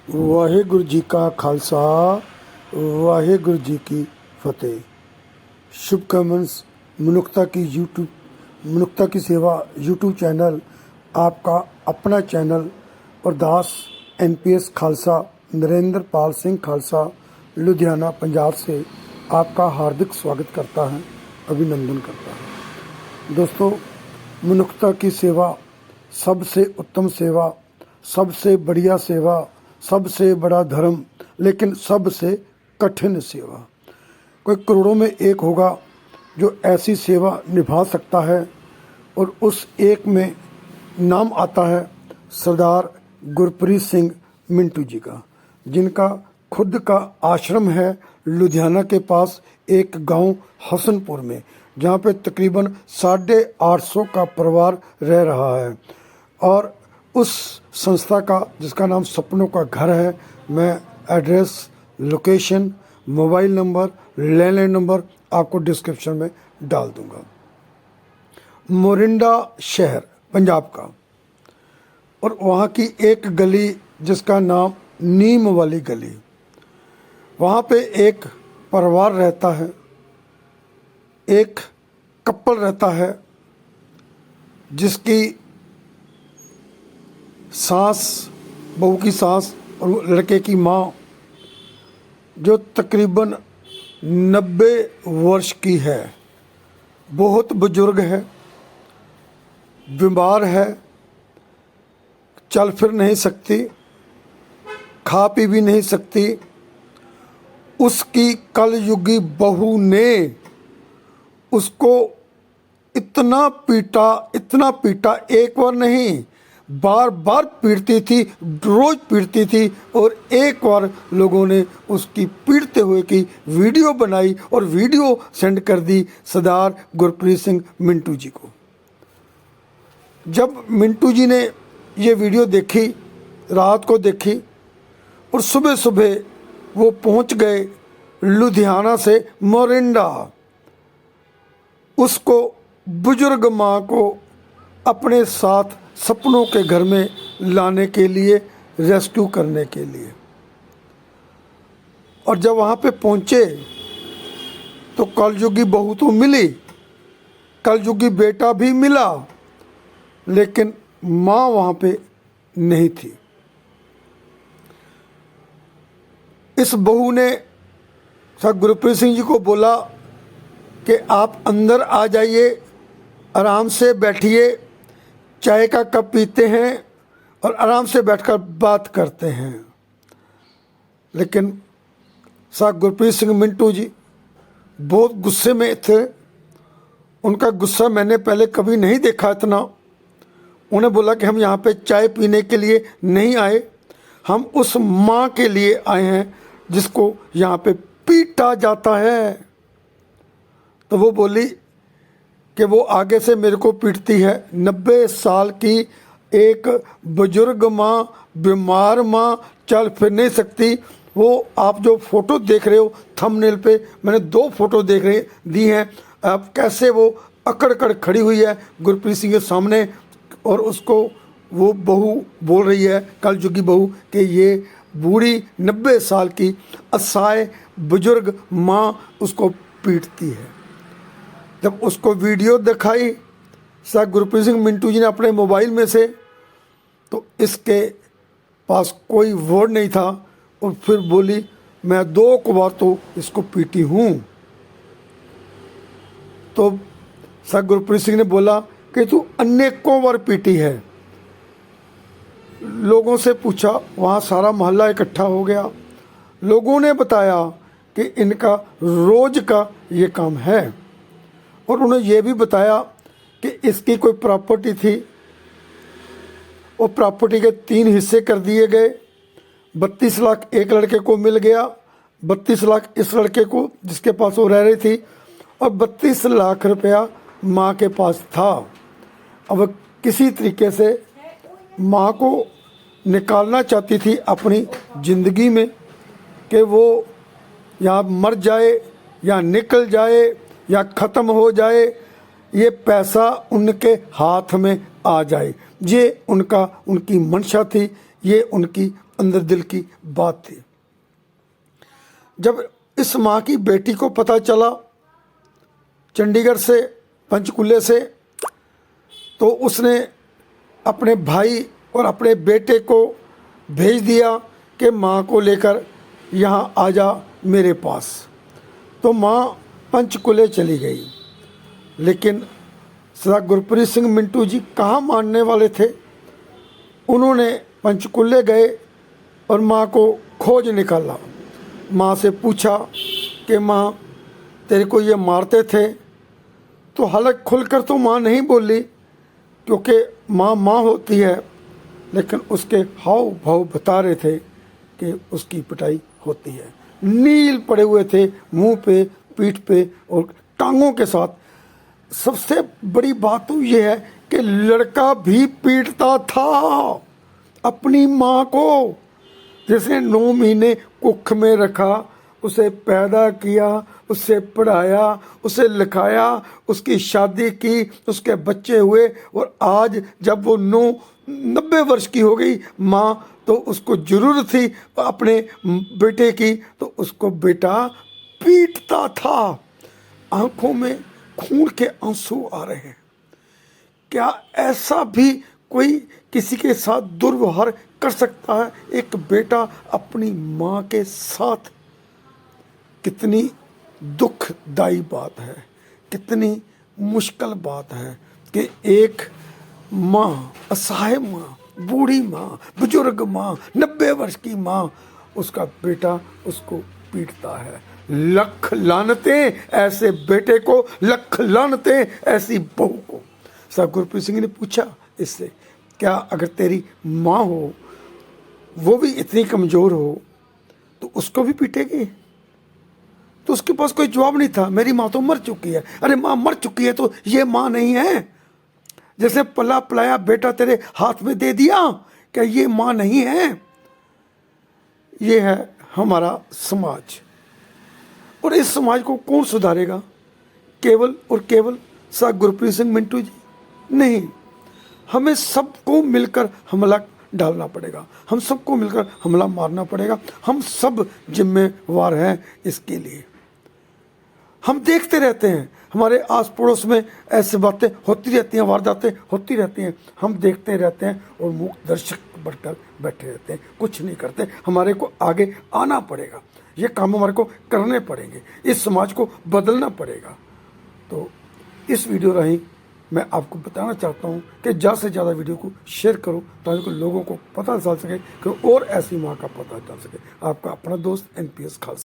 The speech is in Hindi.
वाहेगुरु जी का खालसा वाहेगुरु जी की फतेह। शुभकामन्स मनुष्यता की सेवा यूट्यूब चैनल, आपका अपना चैनल अरदास NPS खालसा नरेंद्र पाल सिंह खालसा लुधियाना पंजाब से आपका हार्दिक स्वागत करता है, अभिनंदन करता है। दोस्तों, मनुष्यता की सेवा सबसे उत्तम सेवा, सबसे बढ़िया सेवा, सबसे बड़ा धर्म, लेकिन सबसे कठिन सेवा। कोई करोड़ों में एक होगा जो ऐसी सेवा निभा सकता है, और उस एक में नाम आता है सरदार गुरप्रीत सिंह मिंटू जी का, जिनका खुद का आश्रम है लुधियाना के पास एक गांव हसनपुर में, जहां पे तकरीबन 850 का परिवार रह रहा है। और उस संस्था का, जिसका नाम सपनों का घर है, मैं address, location, mobile number, landline number आपको डिस्क्रिप्शन में डाल दूंगा। मोरिंडा शहर पंजाब का, और वहाँ की एक गली जिसका नाम नीम वाली गली, वहाँ पे एक परिवार रहता है, एक कपल रहता है जिसकी सास, बहू की सास और लड़के की माँ, जो तकरीबन 90 वर्ष की है, बहुत बुजुर्ग है, बीमार है, चल फिर नहीं सकती, खा पी भी नहीं सकती। उसकी कलयुगी बहू ने उसको इतना पीटा, एक बार नहीं, बार बार पीटती थी, रोज पीटती थी। और एक बार लोगों ने उसकी पीटते हुए की वीडियो बनाई और वीडियो सेंड कर दी सरदार गुरप्रीत सिंह मिंटू जी को। जब मिंटू जी ने ये वीडियो देखी, रात को देखी, और सुबह सुबह वो पहुंच गए लुधियाना से मोरिंडा, उसको, बुजुर्ग माँ को अपने साथ सपनों के घर में लाने के लिए, रेस्क्यू करने के लिए। और जब वहाँ पे पहुँचे तो कलयुगी बहू तो मिली, कलयुगी बेटा भी मिला, लेकिन माँ वहाँ पे नहीं थी। इस बहू ने सर गुरप्रीत सिंह जी को बोला कि आप अंदर आ जाइए, आराम से बैठिए, चाय का कप पीते हैं और आराम से बैठकर बात करते हैं। लेकिन साहब गुरप्रीत सिंह मिंटू जी बहुत गुस्से में थे। उनका गुस्सा मैंने पहले कभी नहीं देखा इतना। उन्हें बोला कि हम यहाँ पे चाय पीने के लिए नहीं आए, हम उस माँ के लिए आए हैं जिसको यहाँ पे पीटा जाता है। तो वो बोली कि वो आगे से मेरे को पीटती है। 90 साल की एक बुजुर्ग माँ, बीमार माँ, चल फिर नहीं सकती। वो आप जो फ़ोटो देख रहे हो थंबनेल पे, मैंने 2 फोटो दी हैं। आप कैसे वो अकड़ खड़ी हुई है गुरप्रीत सिंह के सामने, और उसको वो बहू बोल रही है, कलयुगी बहू, कि ये बूढ़ी 90 साल की असहाय बुजुर्ग माँ उसको पीटती है। जब उसको वीडियो दिखाई सर गुरप्रीत सिंह मिंटू जी ने अपने मोबाइल में से, तो इसके पास कोई वर्ड नहीं था, और फिर बोली मैं 2 बार तो इसको पीटी हूँ। तो सर गुरप्रीत सिंह ने बोला कि तू अनेकों बार पीटी है। लोगों से पूछा, वहाँ सारा मोहल्ला इकट्ठा हो गया। लोगों ने बताया कि इनका रोज़ का ये काम है, और उन्हें यह भी बताया कि इसकी कोई प्रॉपर्टी थी, वो प्रॉपर्टी के 3 हिस्से कर दिए गए। 32 लाख एक लड़के को मिल गया, 32 लाख इस लड़के को जिसके पास वो रह रही थी, और 32 लाख रुपया माँ के पास था। अब किसी तरीके से माँ को निकालना चाहती थी अपनी ज़िंदगी में, कि वो या मर जाए या निकल जाए या ख़त्म हो जाए, ये पैसा उनके हाथ में आ जाए। ये उनकी मंशा थी, ये उनकी अंदर दिल की बात थी। जब इस माँ की बेटी को पता चला चंडीगढ़ से, पंचकुले से, तो उसने अपने भाई और अपने बेटे को भेज दिया कि माँ को लेकर यहाँ आ जा मेरे पास। तो माँ पंचकुले चली गई, लेकिन सरदार गुरप्रीत सिंह मिंटू जी कहाँ मानने वाले थे। उन्होंने पंचकुले गए और माँ को खोज निकाला। माँ से पूछा कि माँ तेरे को ये मारते थे, तो हलक खुलकर तो माँ नहीं बोली, क्योंकि माँ माँ होती है, लेकिन उसके हाव भाव बता रहे थे कि उसकी पिटाई होती है। नील पड़े हुए थे मुंह पे, पीठ पे और टांगों के साथ। सबसे बड़ी बात तो ये है कि लड़का भी पीटता था अपनी माँ को, जिसने 9 महीने कुख में रखा, उसे पैदा किया, उसे पढ़ाया, उसे लिखाया, उसकी शादी की, उसके बच्चे हुए, और आज जब वो 90 वर्ष की हो गई माँ, तो उसको जरूरत थी अपने बेटे की, तो उसको बेटा पीटता था। आंखों में खून के आंसू आ रहे हैं। क्या ऐसा भी कोई किसी के साथ दुर्व्यवहार कर सकता है? एक बेटा अपनी माँ के साथ। कितनी दुखदाई बात है, कितनी मुश्किल बात है कि एक माँ, असहाय माँ, बूढ़ी माँ, बुजुर्ग माँ, 90 वर्ष की माँ, उसका बेटा उसको पीटता है। लख लानतें ऐसे बेटे को, लख लानतें ऐसी बहू को। साहब गुरप्रीत सिंह ने पूछा इससे, क्या अगर तेरी माँ हो, वो भी इतनी कमज़ोर हो, तो उसको भी पीटेगी? तो उसके पास कोई जवाब नहीं था। मेरी माँ तो मर चुकी है। अरे माँ मर चुकी है तो ये माँ नहीं है? जैसे पला पलाया बेटा तेरे हाथ में दे दिया, क्या ये माँ नहीं है? ये है हमारा समाज। और इस समाज को कौन सुधारेगा? केवल और केवल साहब गुरप्रीत सिंह मिंटू जी नहीं। हमें सबको मिलकर हमला डालना पड़ेगा, हम सबको मिलकर हमला मारना पड़ेगा। हम सब जिम्मेवार हैं इसके लिए। हम देखते रहते हैं, हमारे आस पड़ोस में ऐसी बातें होती रहती हैं, वारदातें होती रहती हैं, हम देखते रहते हैं और मूक दर्शक बनकर बैठे रहते हैं, कुछ नहीं करते। हमारे को आगे आना पड़ेगा, ये काम हमारे को करने पड़ेंगे, इस समाज को बदलना पड़ेगा। तो इस वीडियो राही मैं आपको बताना चाहता हूँ कि ज़्यादा से ज़्यादा वीडियो को शेयर करो, ताकि लोगों को पता चल सके कि और ऐसी माँ का पता चल सके। आपका अपना दोस्त NPS खालसा।